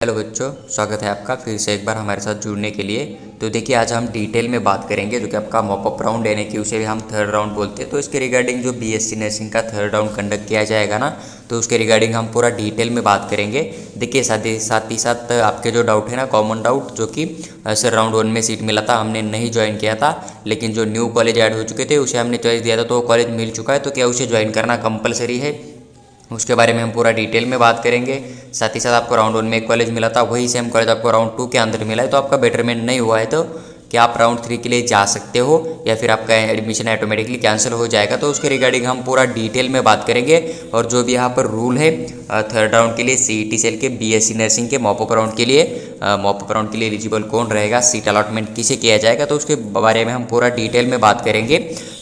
Hello बच्चों, स्वागत है आपका फिर से एक बार हमारे साथ जुड़ने के लिए। तो देखिए, आज हम डिटेल में बात करेंगे जो कि आपका मॉपअप राउंड यानी कि उसे भी हम थर्ड राउंड बोलते हैं। तो इसके रिगार्डिंग जो बीएससी नर्सिंग का थर्ड राउंड कंडक्ट किया जाएगा ना, तो उसके रिगार्डिंग हम पूरा डिटेल में बात करेंगे। देखिए, साथ ही साथ आपके जो डाउट है ना, कॉमन डाउट जो कि सर राउंड 1 में सीट मिला था, हमने नहीं ज्वाइन किया था, लेकिन जो न्यू कॉलेज ऐड हो चुके थे उसे हमने चॉइस दिया था, तो वो कॉलेज मिल चुका है, तो क्या उसे ज्वाइन करना कंपलसरी है, उसके बारे में हम पूरा डिटेल में बात करेंगे। साथ ही साथ आपको राउंड 1 में एक कॉलेज मिला था, वही सेम कॉलेज आपको राउंड 2 के अंदर मिला है, तो आपका बेटरमेंट नहीं हुआ है तो क्या आप राउंड 3 के लिए जा सकते हो या फिर आपका एडमिशन ऑटोमेटिकली कैंसिल हो जाएगा, तो उसके रिगार्डिंग हम पूरा डिटेल में बात करेंगे। और जो भी यहाँ पर रूल है थर्ड राउंड के लिए सीईटी सेल के बीएससी नर्सिंग के मॉपअप राउंड के लिए एलिजिबल कौन रहेगा, सीट अलॉटमेंट किसे किया जाएगा, तो उसके बारे में हम पूरा डिटेल में बात करेंगे।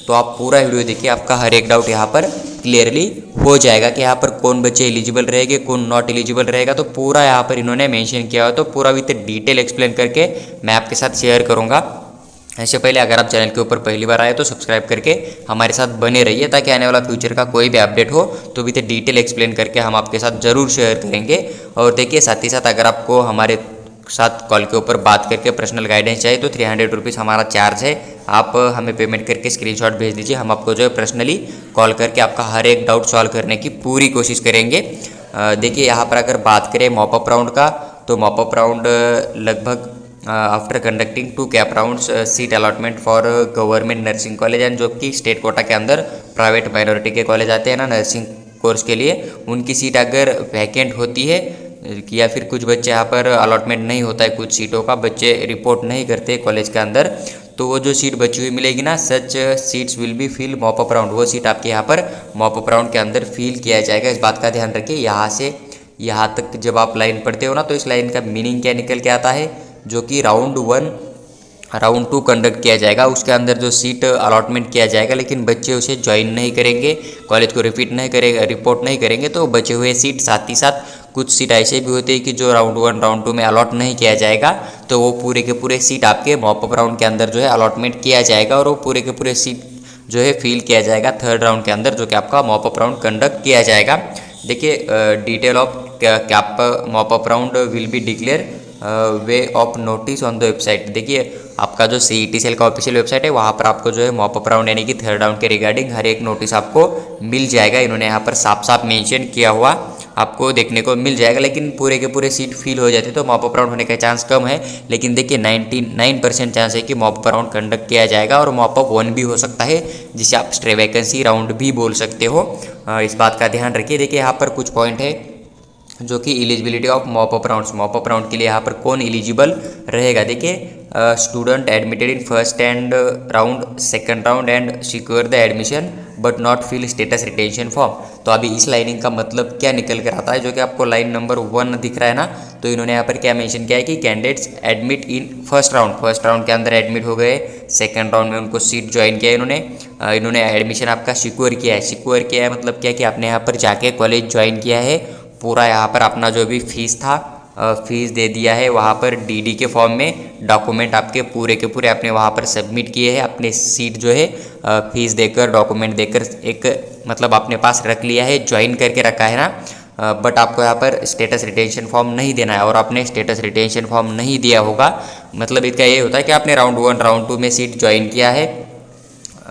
तो आप पूरा वीडियो देखिए, आपका हर एक डाउट यहाँ पर क्लियरली हो जाएगा कि यहाँ पर कौन बच्चे एलिजिबल रहेंगे, कौन नॉट एलिजिबल रहेगा। तो पूरा यहाँ पर इन्होंने मेंशन किया हो, तो पूरा विथ डिटेल एक्सप्लेन करके मैं आपके साथ शेयर करूँगा। ऐसे पहले अगर आप चैनल के ऊपर पहली बार आए तो सब्सक्राइब करके हमारे साथ बने रहिए, ताकि आने वाला फ्यूचर का कोई भी अपडेट हो तो विथ डिटेल एक्सप्लेन करके हम आपके साथ ज़रूर शेयर करेंगे। और देखिए, साथ ही साथ अगर आपको हमारे साथ कॉल के ऊपर बात करके पर्सनल गाइडेंस चाहिए तो 300 रुपीज़ हमारा चार्ज है। आप हमें पेमेंट करके स्क्रीनशॉट भेज दीजिए, हम आपको जो है पर्सनली कॉल करके आपका हर एक डाउट सॉल्व करने की पूरी कोशिश करेंगे। देखिए, यहाँ पर अगर बात करें मॉपअप राउंड का, तो मॉपअप राउंड लगभग after conducting 2 cap rounds seat allotment for government nursing college and जो कि स्टेट कोटा के अंदर प्राइवेट माइनॉरिटी के कॉलेज आते हैं ना नर्सिंग कोर्स के लिए, उनकी सीट अगर वैकेंट होती है या फिर कुछ बच्चे यहाँ पर अलॉटमेंट नहीं होता है, कुछ सीटों का बच्चे रिपोर्ट नहीं करते कॉलेज के अंदर, तो वो जो सीट बची हुई मिलेगी ना, such seats will be fill mop up round, वो सीट आपके यहाँ पर मॉपअप राउंड के अंदर फिल किया जाएगा। इस बात का ध्यान रखिए। यहाँ से यहाँ तक जब आप लाइन पढ़ते हो ना, तो इस लाइन का मीनिंग क्या निकल के आता है, जो कि राउंड 1 राउंड 2 कंडक्ट किया जाएगा, उसके अंदर जो सीट अलॉटमेंट किया जाएगा, लेकिन बच्चे उसे ज्वाइन नहीं करेंगे, कॉलेज को रिपीट नहीं करेंगे, रिपोर्ट नहीं करेंगे, तो बचे हुए सीट, साथ ही साथ कुछ सीट ऐसे भी होते हैं कि जो राउंड 1 राउंड 2 में अलॉट नहीं किया जाएगा, तो वो पूरे के पूरे सीट आपके मॉपअप राउंड के अंदर जो है अलॉटमेंट किया जाएगा, और वो पूरे के पूरे सीट जो है फिल किया जाएगा थर्ड राउंड के अंदर, जो कि आपका मॉपअप राउंड कंडक्ट किया जाएगा। देखिए, detail of cap mop up round will be declare way of notice on the website. देखिए, आपका जो सीईटी सेल का ऑफिशियल वेबसाइट है, वहाँ पर आपको जो है मॉपअप राउंड यानी कि थर्ड राउंड के रिगार्डिंग हर एक नोटिस आपको मिल जाएगा। इन्होंने यहाँ पर साफ साफ मेंशन किया हुआ आपको देखने को मिल जाएगा, लेकिन पूरे के पूरे सीट फिल हो जाते तो मॉपअप राउंड होने का चांस कम है। लेकिन देखिए, 99% चांस है कि मॉपअप राउंड कंडक्ट किया जाएगा, और मॉपअप 1 भी हो सकता है, जिसे आप स्ट्रे वैकेंसी राउंड भी बोल सकते हो। इस बात का ध्यान रखिए। देखिए, यहाँ पर कुछ पॉइंट है जो कि एलिजिबिलिटी ऑफ मॉपअप राउंड के लिए यहाँ पर कौन एलिजिबल रहेगा। देखिए, student admitted in first and round second round and secure the admission but not fill status retention form. तो अभी इस लाइनिंग का मतलब क्या निकल कर आता है, जो कि आपको लाइन नंबर 1 दिख रहा है ना, तो इन्होंने यहाँ पर क्या मेंशन किया है कि candidates admit in first round के अंदर एडमिट हो गए, सेकंड राउंड में उनको सीट ज्वाइन किया इन्होंने एडमिशन आपका सिक्योर किया है मतलब क्या कि आपने यहाँ पर जाके कॉलेज ज्वाइन किया है, पूरा यहाँ पर अपना जो भी फीस था फीस दे दिया है, वहाँ पर डीडी के फॉर्म में डॉक्यूमेंट आपके पूरे के पूरे आपने वहाँ पर सबमिट किए हैं, अपने सीट जो है फीस देकर डॉक्यूमेंट देकर एक मतलब अपने पास रख लिया है, ज्वाइन करके रखा है ना। बट आपको यहाँ पर स्टेटस रिटेंशन फॉर्म नहीं देना है, और आपने स्टेटस रिटेंशन फॉर्म नहीं दिया होगा, मतलब इसका ये होता है कि आपने राउंड 1 राउंड 2 में सीट ज्वाइन किया है,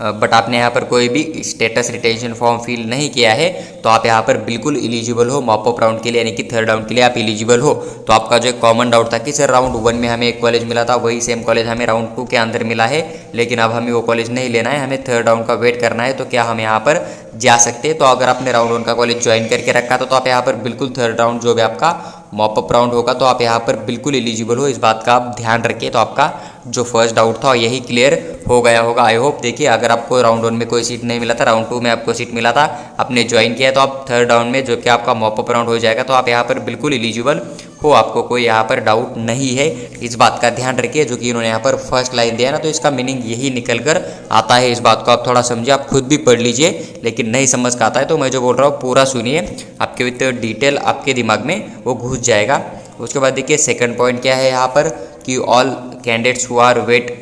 बट आपने यहाँ पर कोई भी स्टेटस रिटेंशन फॉर्म फिल नहीं किया है, तो आप यहाँ पर बिल्कुल एलिजिबल हो मॉपअप राउंड के लिए, यानी कि थर्ड राउंड के लिए आप एलिजिबल हो। तो आपका जो एक कॉमन डाउट था कि सर राउंड 1 में हमें एक कॉलेज मिला था, वही सेम कॉलेज हमें राउंड 2 के अंदर मिला है, लेकिन अब हमें वो कॉलेज नहीं लेना है, हमें थर्ड राउंड का वेट करना है, तो क्या हम यहाँ पर जा सकते हैं। तो अगर आपने राउंड 1 का कॉलेज ज्वाइन करके रखा था, तो आप यहाँ पर बिल्कुल थर्ड राउंड जो भी आपका मॉपअप राउंड होगा, तो आप यहाँ पर बिल्कुल एलिजिबल हो। इस बात का आप ध्यान रखिए। तो आपका जो फर्स्ट डाउट था यही क्लियर हो गया होगा, आई होप। देखिए, अगर आपको राउंड 1 में कोई सीट नहीं मिला था, राउंड 2 में आपको सीट मिला था, आपने ज्वाइन किया, तो आप थर्ड राउंड में जो कि आपका मॉपअप राउंड हो जाएगा, तो आप यहाँ पर बिल्कुल एलिजिबल हो, आपको कोई यहाँ पर डाउट नहीं है। इस बात का ध्यान रखिए, जो कि इन्होंने यहाँ पर फर्स्ट लाइन दिया ना, तो इसका मीनिंग यही निकल कर आता है। इस बात को आप थोड़ा समझिए, आप खुद भी पढ़ लीजिए, लेकिन नहीं समझ का आता है तो मैं जो बोल रहा हूँ पूरा सुनिए, आपके विद डिटेल आपके दिमाग में वो घुस जाएगा। उसके बाद देखिए, सेकंड पॉइंट क्या है यहाँ पर कि all candidates who are wait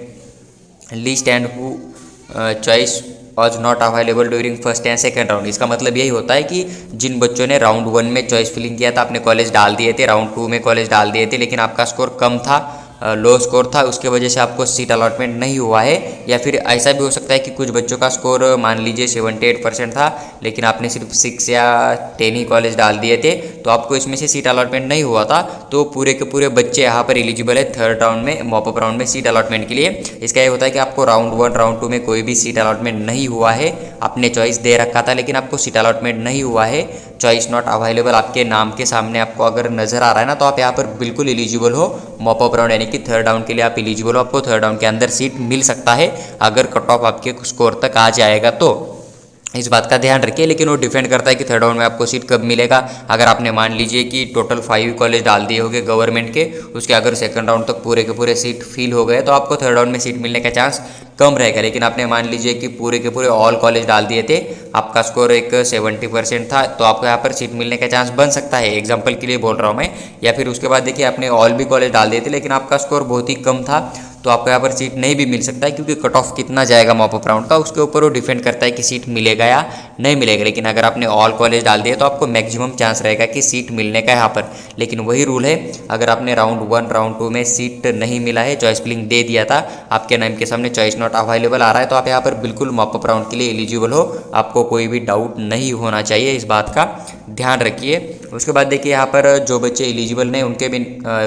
list and who choice was not available during first and second round. इसका मतलब यही होता है कि जिन बच्चों ने राउंड 1 में चॉइस फिलिंग किया था, आपने कॉलेज डाल दिए थे, राउंड 2 में कॉलेज डाल दिए थे, लेकिन आपका स्कोर कम था, लो स्कोर था, उसके वजह से आपको सीट अलॉटमेंट नहीं हुआ है। या फिर ऐसा भी हो सकता है कि कुछ बच्चों का स्कोर मान लीजिए 78% था, लेकिन आपने सिर्फ 6 या 10 ही कॉलेज डाल दिए थे, तो आपको इसमें से सीट अलॉटमेंट नहीं हुआ था। तो पूरे के पूरे बच्चे यहाँ पर एलिजिबल है थर्ड राउंड में, मॉपअप राउंड में सीट अलॉटमेंट के लिए। इसका ये होता है कि आपको राउंड 1 राउंड 2 में कोई भी सीट अलॉटमेंट नहीं हुआ है, आपने चॉइस दे रखा था लेकिन आपको सीट अलॉटमेंट नहीं हुआ है, चॉइस नॉट अवेलेबल आपके नाम के सामने आपको अगर नज़र आ रहा है ना, तो आप यहाँ पर बिल्कुल एलिजिबल हो मॉपअप राउंड, यानी कि थर्ड राउंड के लिए आप एलिजिबल हो। आपको थर्ड राउंड के अंदर सीट मिल सकता है अगर कट ऑफ आपके स्कोर तक आ जाएगा तो। इस बात का ध्यान रखिए। लेकिन वो डिपेंड करता है कि थर्ड राउंड में आपको सीट कब मिलेगा। अगर आपने मान लीजिए कि टोटल 5 कॉलेज डाल दिए होंगे गवर्नमेंट के, उसके अगर सेकंड राउंड तक पूरे के पूरे सीट फिल हो गए तो आपको थर्ड राउंड में सीट मिलने का चांस कम रहेगा। लेकिन आपने मान लीजिए कि पूरे के पूरे ऑल कॉलेज डाल दिए थे, आपका स्कोर एक 70% था, तो आपको यहाँ पर सीट मिलने का चांस बन सकता है, एग्जाम्पल के लिए बोल रहा हूँ मैं। या फिर उसके बाद देखिए आपने ऑल भी कॉलेज डाल दिए थे लेकिन आपका स्कोर बहुत ही कम था, तो आपको यहाँ पर सीट नहीं भी मिल सकता है, क्योंकि कट ऑफ कितना जाएगा मॉपअप राउंड का उसके ऊपर वो डिपेंड करता है कि सीट मिलेगा या नहीं मिलेगा। लेकिन अगर आपने ऑल कॉलेज डाल दिए तो आपको मैक्सिमम चांस रहेगा कि सीट मिलने का यहाँ पर। लेकिन वही रूल है, अगर आपने राउंड 1 राउंड 2 में सीट नहीं मिला है, चॉइस फिलिंग दे दिया था, आपके नाम के सामने चॉइस नॉट अवेलेबल आ रहा है, तो आप यहाँ पर बिल्कुल मॉपअप राउंड के लिए एलिजिबल हो, आपको कोई भी डाउट नहीं होना चाहिए, इस बात का ध्यान रखिए। उसके बाद देखिए यहाँ पर जो बच्चे एलिजिबल नहीं उनके भी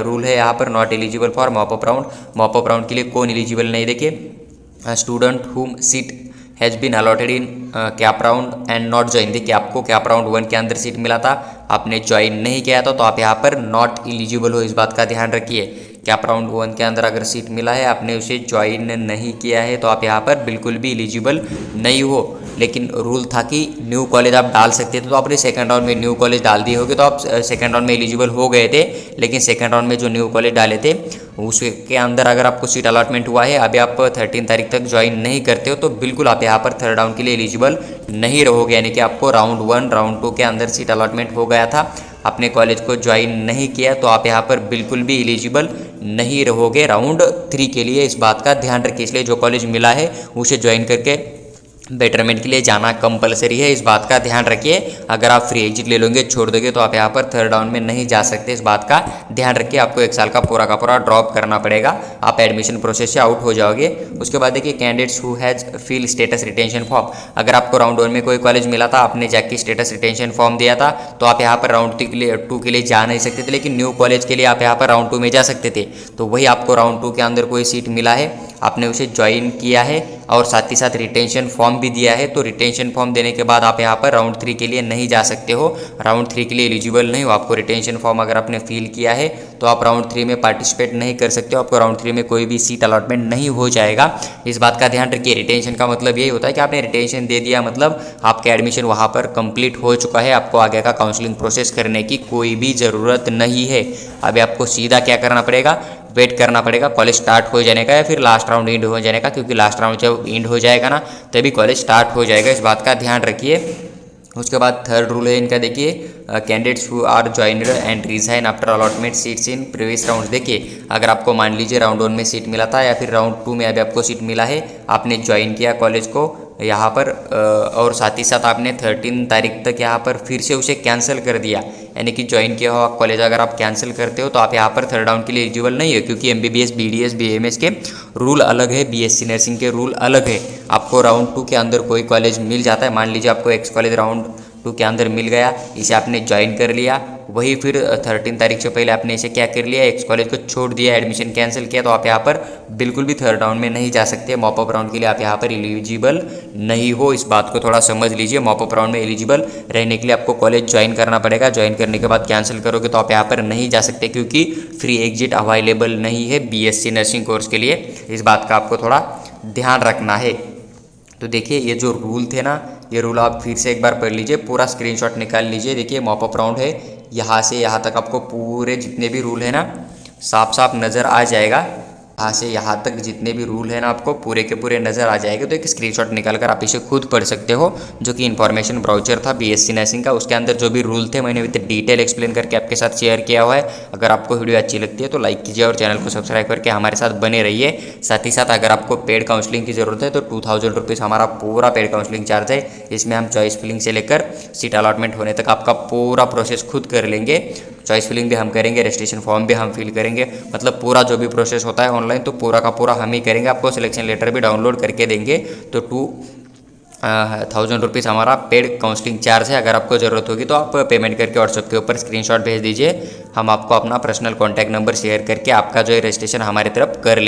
रूल है यहाँ पर, not eligible for mop up round. Mop up round के लिए कौन एलिजिबल नहीं, देखिए student whom seat has been allotted in CAP round and not join. देखिए आपको कैप राउंड 1 के अंदर सीट मिला था, आपने ज्वाइन नहीं किया था, तो आप यहाँ पर नॉट एलिजिबल हो, इस बात का ध्यान रखिए। कैप राउंड 1 के अंदर अगर सीट मिला है, आपने उसे ज्वाइन नहीं किया है, तो आप यहाँ पर बिल्कुल भी एलिजिबल नहीं हो। लेकिन रूल था कि न्यू कॉलेज आप डाल सकते थे, तो आपने सेकंड राउंड में न्यू कॉलेज डाल दिए होगे तो आप सेकंड राउंड में एलिजिबल हो गए थे। लेकिन सेकंड राउंड में जो न्यू कॉलेज डाले थे उसके अंदर अगर आपको सीट अलॉटमेंट हुआ है, अभी आप 13 तारीख तक ज्वाइन नहीं करते हो, तो बिल्कुल आप यहाँ पर थर्ड राउंड के लिए एलिजिबल नहीं रहोगे। यानी कि आपको राउंड 1 राउंड 2 के अंदर सीट अलॉटमेंट हो गया था, अपने कॉलेज को ज्वाइन नहीं किया, तो आप यहाँ पर बिल्कुल भी एलिजिबल नहीं रहोगे राउंड 3 के लिए, इस बात का ध्यान रखिए। इसलिए जो कॉलेज मिला है उसे ज्वाइन करके बेटरमेंट के लिए जाना कंपलसरी है, इस बात का ध्यान रखिए। अगर आप फ्री एग्जिट ले लोगे, छोड़ दोगे, तो आप यहाँ पर थर्ड राउंड में नहीं जा सकते, इस बात का ध्यान रखिए। आपको 1 साल का पूरा ड्रॉप करना पड़ेगा, आप एडमिशन प्रोसेस से आउट हो जाओगे। उसके बाद देखिए candidates who has fill status retention form. अगर आपको राउंड 1 में कोई कॉलेज मिला था, आपने जाके स्टेटस रिटेंशन फॉर्म दिया था, तो आप यहाँ पर राउंड 2 के लिए जा नहीं सकते थे, लेकिन न्यू कॉलेज के लिए आप यहाँ पर राउंड 2 में जा सकते थे। तो वही आपको राउंड 2 के अंदर कोई सीट मिला है, आपने उसे ज्वाइन किया है और साथ ही साथ रिटेंशन फॉर्म भी दिया है, तो रिटेंशन फॉर्म देने के बाद आप यहाँ पर राउंड 3 के लिए नहीं जा सकते हो, राउंड 3 के लिए एलिजिबल नहीं हो। आपको रिटेंशन फॉर्म अगर आपने फिल किया है तो आप राउंड 3 में पार्टिसिपेट नहीं कर सकते हो, आपको राउंड 3 में कोई भी सीट अलॉटमेंट नहीं हो जाएगा, इस बात का ध्यान रखिए। रिटेंशन का मतलब यही होता है कि आपने रिटेंशन दे दिया, मतलब आपका एडमिशन वहाँ पर कंप्लीट हो चुका है, आपको आगे का काउंसलिंग प्रोसेस करने की कोई भी ज़रूरत नहीं है। अभी आपको सीधा क्या करना पड़ेगा, वेट करना पड़ेगा कॉलेज स्टार्ट हो जाने का या फिर लास्ट राउंड एंड हो जाने का, क्योंकि लास्ट राउंड जब एंड हो जाएगा ना तभी कॉलेज स्टार्ट हो जाएगा, इस बात का ध्यान रखिए। उसके बाद थर्ड रूल है इनका, देखिए candidates who are joined and resign after allotment seats in previous round. देखिए अगर आपको मान लीजिए राउंड 1 में सीट मिला था या फिर राउंड 2 में अभी आपको सीट मिला है, आपने ज्वाइन किया कॉलेज को यहाँ पर और साथ ही साथ आपने 13 तारीख तक यहाँ पर फिर से उसे कैंसिल कर दिया, यानी कि ज्वाइन किया हो आप कॉलेज अगर आप कैंसिल करते हो तो आप यहाँ पर थर्ड राउंड के लिए एलिजिबल नहीं है, क्योंकि MBBS BDS BAMS के रूल अलग है, BSc नर्सिंग के रूल अलग है। आपको राउंड 2 के अंदर कोई कॉलेज मिल जाता है, मान लीजिए आपको एक्स कॉलेज राउंड 2 के अंदर मिल गया, इसे आपने ज्वाइन कर लिया, वही फिर 13 तारीख से पहले आपने इसे क्या कर लिया, एक्स कॉलेज को छोड़ दिया, एडमिशन कैंसिल किया, तो आप यहाँ पर बिल्कुल भी थर्ड राउंड में नहीं जा सकते। मॉपअप राउंड के लिए आप यहाँ पर एलिजिबल नहीं हो, इस बात को थोड़ा समझ लीजिए। मॉपअप राउंड में एलिजिबल रहने के लिए आपको कॉलेज ज्वाइन करना पड़ेगा, ज्वाइन करने के बाद कैंसिल करोगे तो आप यहाँ पर नहीं जा सकते, क्योंकि फ्री एग्जिट अवेलेबल नहीं है BSc नर्सिंग कोर्स के लिए, इस बात का आपको थोड़ा ध्यान रखना है। तो देखिए ये जो रूल थे ना, ये रूल आप फिर से एक बार पढ़ लीजिए, पूरा स्क्रीनशॉट निकाल लीजिए। देखिए मॉपअप राउंड है, यहाँ से यहाँ तक आपको पूरे जितने भी रूल है ना साफ साफ नज़र आ जाएगा। यहाँ से यहाँ तक जितने भी रूल हैं ना आपको पूरे के पूरे नज़र आ जाएंगे। तो एक स्क्रीनशॉट निकाल कर आप इसे खुद पढ़ सकते हो, जो कि इन्फॉर्मेशन ब्राउचर था बीएससी नर्सिंग का। उसके अंदर जो भी रूल थे मैंने विद डिटेल एक्सप्लेन करके आपके साथ शेयर किया हुआ है। अगर आपको वीडियो अच्छी लगती है तो लाइक कीजिए और चैनल को सब्सक्राइब करके हमारे साथ बने रहिए। साथ ही साथ अगर आपको पेड काउंसलिंग की ज़रूरत है तो 2000 रुपीज़ हमारा पूरा पेड काउंसलिंग चार्ज है। इसमें हम चॉइस फिलिंग से लेकर सीट अलॉटमेंट होने तक आपका पूरा प्रोसेस खुद कर लेंगे। चॉइस फिलिंग भी हम करेंगे, रजिस्ट्रेशन फॉर्म भी हम फिल करेंगे, मतलब पूरा जो भी प्रोसेस होता है ऑनलाइन तो पूरा का पूरा हम ही करेंगे। आपको सिलेक्शन लेटर भी डाउनलोड करके देंगे। तो 2000 रुपीज़ हमारा पेड काउंसलिंग चार्ज है। अगर आपको ज़रूरत होगी तो आप पेमेंट करके व्हाट्सएप के ऊपर स्क्रीनशॉट भेज दीजिए। हम आपको अपना पर्सनल कॉन्टैक्ट नंबर शेयर करके आपका जो है रजिस्ट्रेशन हमारी तरफ कर लेंगे।